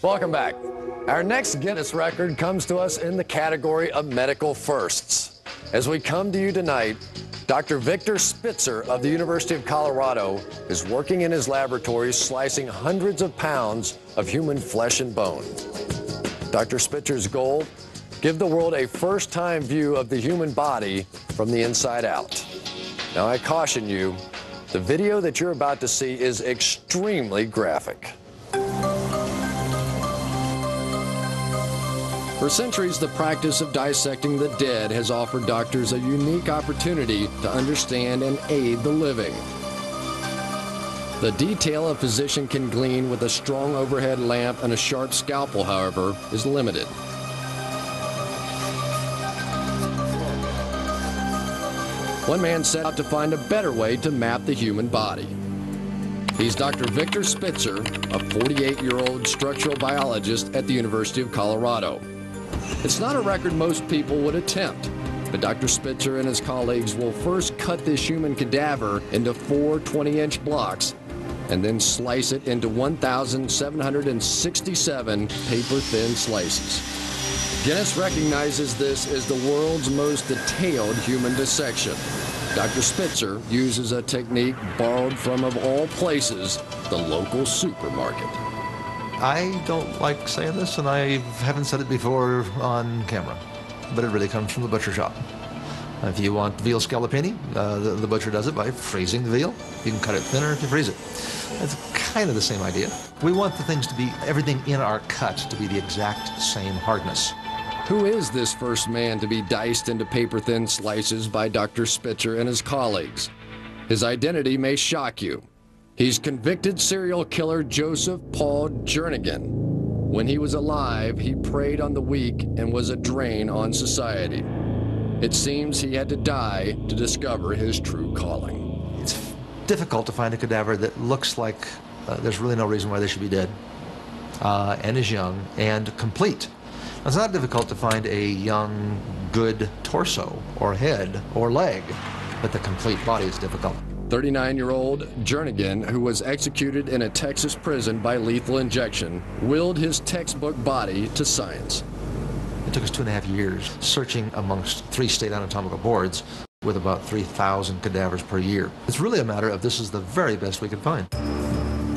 Welcome back. Our next Guinness record comes to us in the category of medical firsts. As we come to you tonight, Dr. Victor Spitzer of the University of Colorado is working in his laboratory slicing hundreds of pounds of human flesh and bone. Dr. Spitzer's goal? Give the world a first-time view of the human body from the inside out. Now, I caution you, the video that you're about to see is extremely graphic. For centuries, the practice of dissecting the dead has offered doctors a unique opportunity to understand and aid the living. The detail a physician can glean with a strong overhead lamp and a sharp scalpel, however, is limited. One man set out to find a better way to map the human body. He's Dr. Victor Spitzer, a 48-year-old structural biologist at the University of Colorado. It's not a record most people would attempt, but Dr. Spitzer and his colleagues will first cut this human cadaver into 4 20-inch blocks and then slice it into 1,767 paper-thin slices. Guinness recognizes this as the world's most detailed human dissection. Dr. Spitzer uses a technique borrowed from, of all places, the local supermarket. I don't like saying this, and I haven't said it before on camera, but it really comes from the butcher shop. If you want veal scallopini, the butcher does it by freezing the veal. You can cut it thinner if you freeze it. It's kind of the same idea. We want the things to be, everything in our cut to be the exact same hardness. Who is this first man to be diced into paper-thin slices by Dr. Spitzer and his colleagues? His identity may shock you. He's convicted serial killer Joseph Paul Jernigan. When he was alive, he preyed on the weak and was a drain on society. It seems he had to die to discover his true calling. It's difficult to find a cadaver that looks like there's really no reason why they should be dead, and is young and complete. It's not difficult to find a young, good torso or head or leg, but the complete body is difficult. 39-year-old Jernigan, who was executed in a Texas prison by lethal injection, willed his textbook body to science. It took us 2.5 years searching amongst 3 state anatomical boards with about 3,000 cadavers per year. It's really a matter of this is the very best we could find.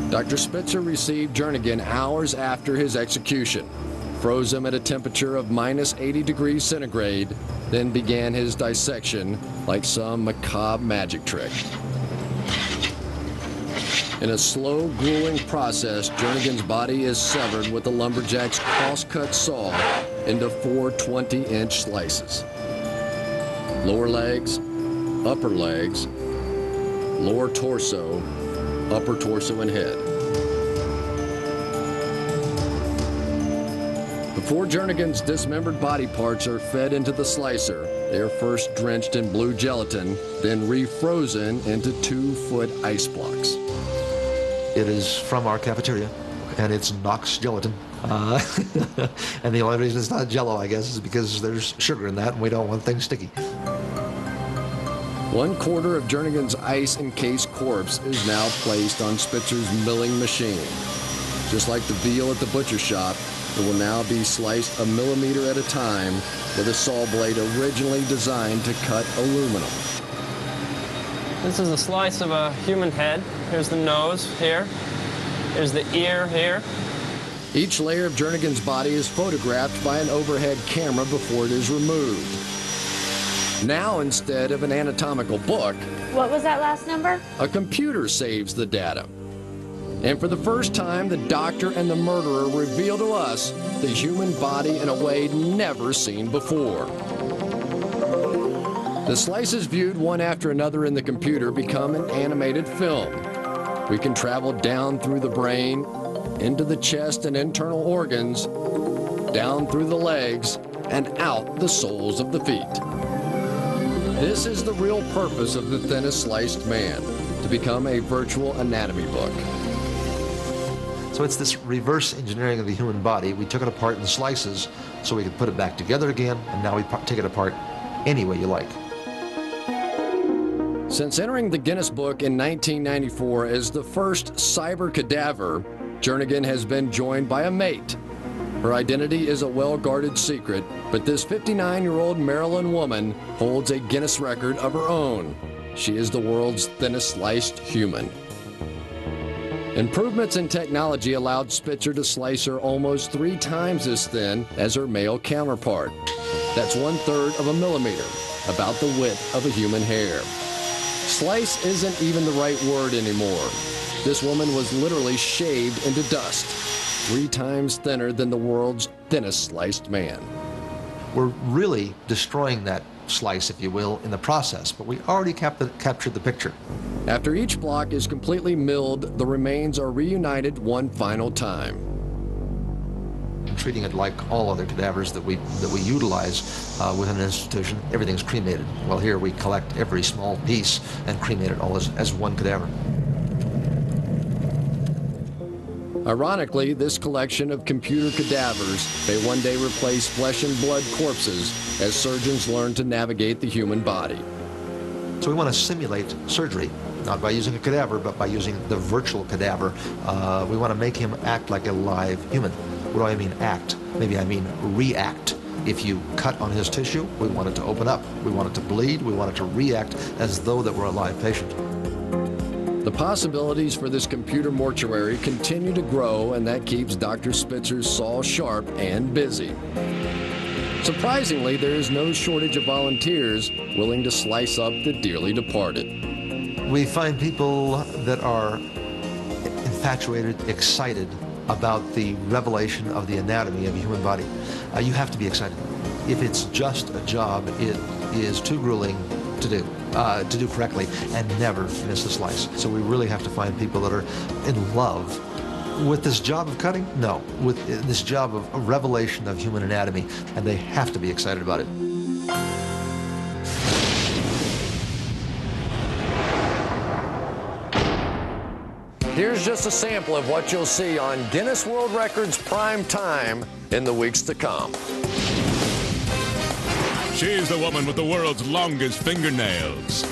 Dr. Spitzer received Jernigan hours after his execution, froze him at a temperature of -80 degrees centigrade, then began his dissection like some macabre magic trick. In a slow, grueling process, Jernigan's body is severed with the lumberjack's cross-cut saw into 4 20-inch slices. Lower legs, upper legs, lower torso, upper torso and head. Before Jernigan's dismembered body parts are fed into the slicer, they are first drenched in blue gelatin, then refrozen into 2-foot ice blocks. It is from our cafeteria, and it's Knox gelatin. And the only reason it's not Jell-O, I guess, is because there's sugar in that, and we don't want things sticky. 1/4 of Jernigan's ice-encased corpse is now placed on Spitzer's milling machine. Just like the veal at the butcher shop, it will now be sliced 1 millimeter at a time with a saw blade originally designed to cut aluminum. This is a slice of a human head. Here's the nose here. Here's the ear here. Each layer of Jernigan's body is photographed by an overhead camera before it is removed. Now, instead of an anatomical book, What was that last number? a computer saves the data. And for the first time, the doctor and the murderer reveal to us the human body in a way never seen before. The slices viewed one after another in the computer become an animated film. We can travel down through the brain, into the chest and internal organs, down through the legs, and out the soles of the feet. This is the real purpose of the thinnest sliced man, to become a virtual anatomy book. So it's this reverse engineering of the human body. We took it apart in slices so we could put it back together again, and now we take it apart any way you like. Since entering the Guinness Book in 1994 as the first cyber cadaver, Jernigan has been joined by a mate. Her identity is a well-guarded secret, but this 59-year-old Maryland woman holds a Guinness record of her own. She is the world's thinnest sliced human. Improvements in technology allowed Spitzer to slice her almost 3 times as thin as her male counterpart. That's 1/3 of a millimeter, about the width of a human hair. Slice isn't even the right word anymore. This woman was literally shaved into dust, 3 times thinner than the world's thinnest sliced man. We're really destroying that slice, if you will, in the process, but we already captured the picture. After each block is completely milled, the remains are reunited one final time. Treating it like all other cadavers that we utilize within an institution, everything's cremated. Well, here we collect every small piece and cremate it all as one cadaver. Ironically, this collection of computer cadavers may one day replace flesh and blood corpses as surgeons learn to navigate the human body. So we want to simulate surgery, not by using a cadaver, but by using the virtual cadaver. We want to make him act like a live human. What do I mean act? Maybe I mean react. If you cut on his tissue, we want it to open up. We want it to bleed. We want it to react as though that were a live patient. The possibilities for this computer mortuary continue to grow, and that keeps Dr. Spitzer's saw sharp and busy. Surprisingly, there is no shortage of volunteers willing to slice up the dearly departed. We find people that are infatuated, excited about the revelation of the anatomy of a human body. You have to be excited. If it's just a job, it is too grueling to do correctly and never miss a slice. So we really have to find people that are in love with this job of cutting? No, with this job of a revelation of human anatomy, and they have to be excited about it. Here's just a sample of what you'll see on Guinness World Records Prime Time in the weeks to come. She's the woman with the world's longest fingernails.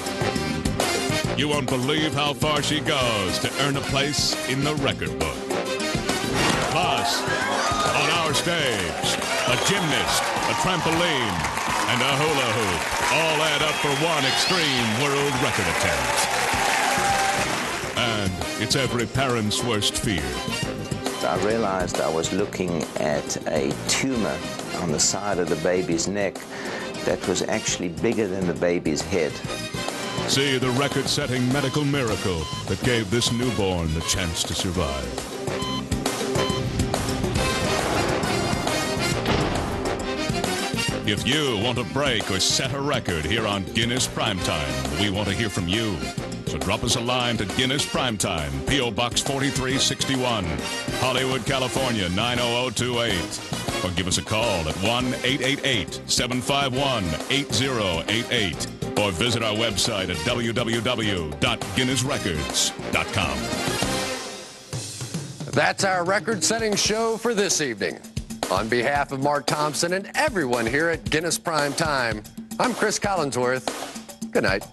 You won't believe how far she goes to earn a place in the record book. Plus, on our stage, a gymnast, a trampoline, and a hula hoop all add up for one extreme world record attempt. And it's every parent's worst fear. I realized I was looking at a tumor on the side of the baby's neck that was actually bigger than the baby's head. See the record-setting medical miracle that gave this newborn the chance to survive. If you want to break or set a record here on Guinness Primetime, we want to hear from you. So drop us a line to Guinness Primetime, P.O. Box 4361, Hollywood, California, 90028. Or give us a call at 1-888-751-8088. Or visit our website at www.guinnessrecords.com. That's our record-setting show for this evening. On behalf of Mark Thompson and everyone here at Guinness Prime Time, I'm Chris Collinsworth. Good night.